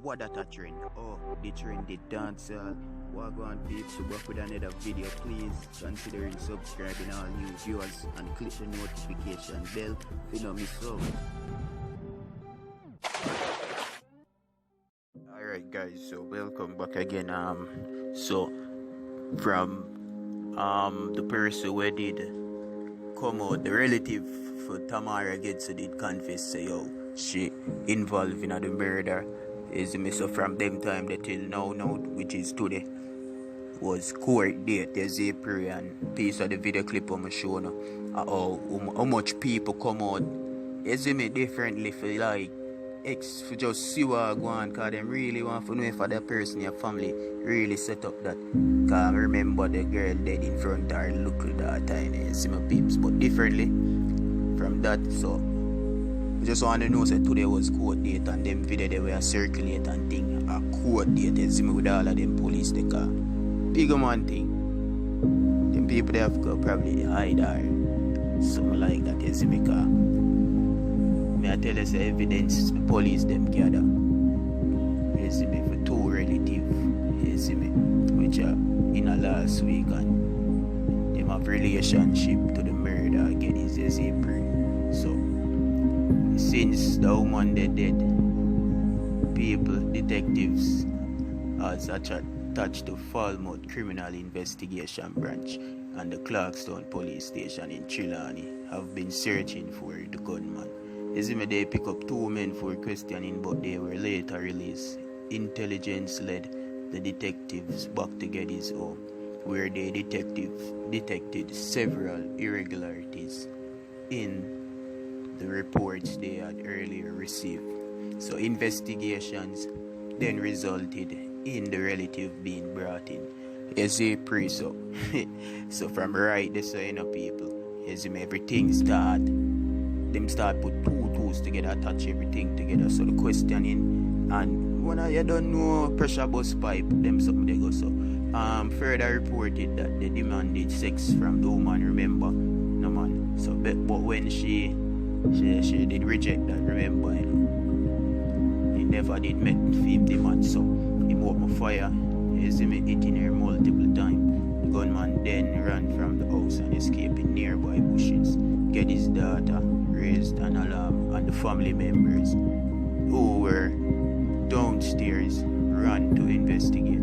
what that a trend? Oh, the trend did dance. Walk on people, so back with another video. Please consider subscribing all new viewers and click the notification bell if you don't miss out. Alright guys, so welcome back again. So from the person who did come out, the relative for Tamara Geddes did confess say yo she involved in the murder. Is me, so from them time that till now, which is today, was court date. There's April and piece of the video clip I'm showing how much people come out. Is me differently for like for just see what go on, cause them really want to know if the person in your family really set up that. Cause I remember the girl dead in front of her local daughter and see my peeps, but differently from that. So I just want to know that today was court date and them video they were circulate and thing a court date. You see me with all of them police they car. Bigger man thing. Them people they have got probably hide or something like that. You see me car. I tell us the evidence the police them gather. You see me for two relatives, you see me, which are in a last week and them have relationship to the murder again is this April. So since the woman they dead, people, detectives as attached to Falmouth Criminal Investigation Branch and the Clarkstown Police Station in Trelawney have been searching for the gunman. You see me, they pick up two men for questioning, but they were later released. Intelligence led the detectives back to Geddes' home, where they detected several irregularities in the reports they had earlier received. So investigations then resulted in the relative being brought in. You see, so from right this people, you see me, everything start put two tools together, attach everything together. So the questioning and when you don't know pressure bus pipe, them something they go. So further reported that they demanded sex from the woman, remember? No man. So but when she did reject that, remember, you know, he never did met him demand, so he opened fire. You see me hitting her multiple times. The gunman then ran from the house and escaped in nearby bushes. Geddes' daughter raised an alarm and the family members who were downstairs ran to investigate.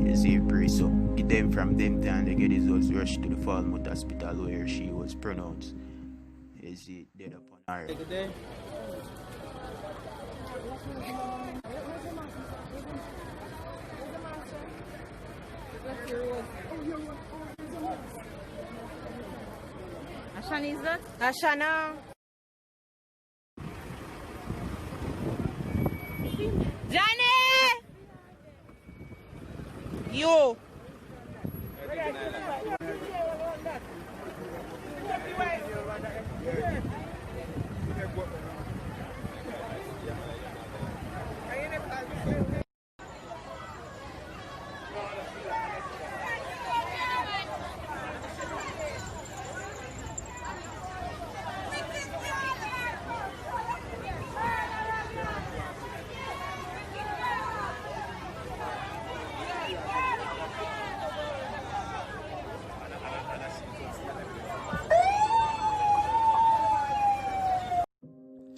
You see, so them from them time the Geddes was rushed to the Falmouth hospital where she was pronounced is dead upon her. عشان يزت عشان جاني يو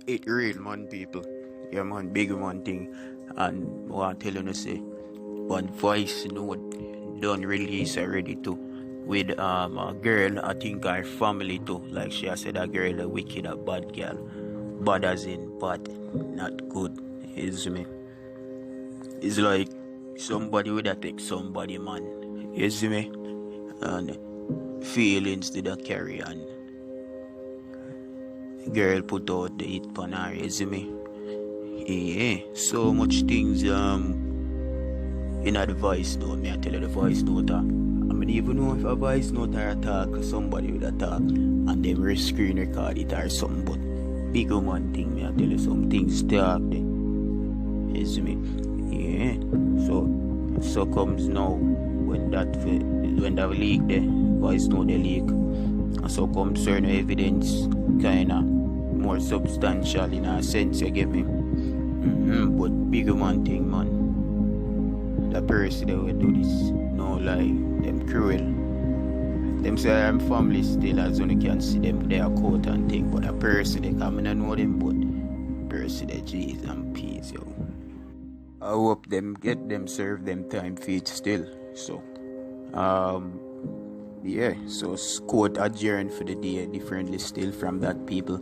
It real man people. Yeah man, big man thing. And I want to tell you say one voice done release already too. With a girl, I think her family too. Like she has said, a girl a wicked, a bad girl. Bad as in bad, not good. Is me. It's like somebody would take somebody man. You see me? And feelings did I carry and girl put out the hit pan her, you see me? Yeah, so much things in the voice note. Me I tell you the voice note. I mean even know if a voice note or a talk, somebody with a talk and they will screen record it or something, but big one thing me I tell you some things talk there. You see me? Yeah. So comes now when the leak the voice note the leak. And so comes certain evidence kinda more substantial in a sense, you get me? But bigger man thing, man. The person that will do this, no lie, them cruel. Them say I'm family still, as you can see them their coat and thing, but a person they come in and know them, but person they Jesus and peace, yo. I hope them get them serve them time feet still. So yeah, so court adjourned for the day differently still from that people.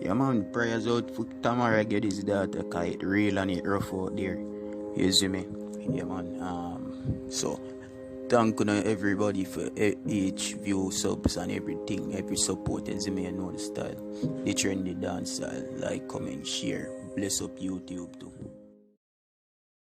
Yeah man, prayers out for Tamara Geddes' daughter, cause it real and it rough out there. You see me? Yeah man. So thank you everybody for each view, subs and everything, every support. As you may know the style, the trendy dance style. Like, comment, share. Bless up YouTube too.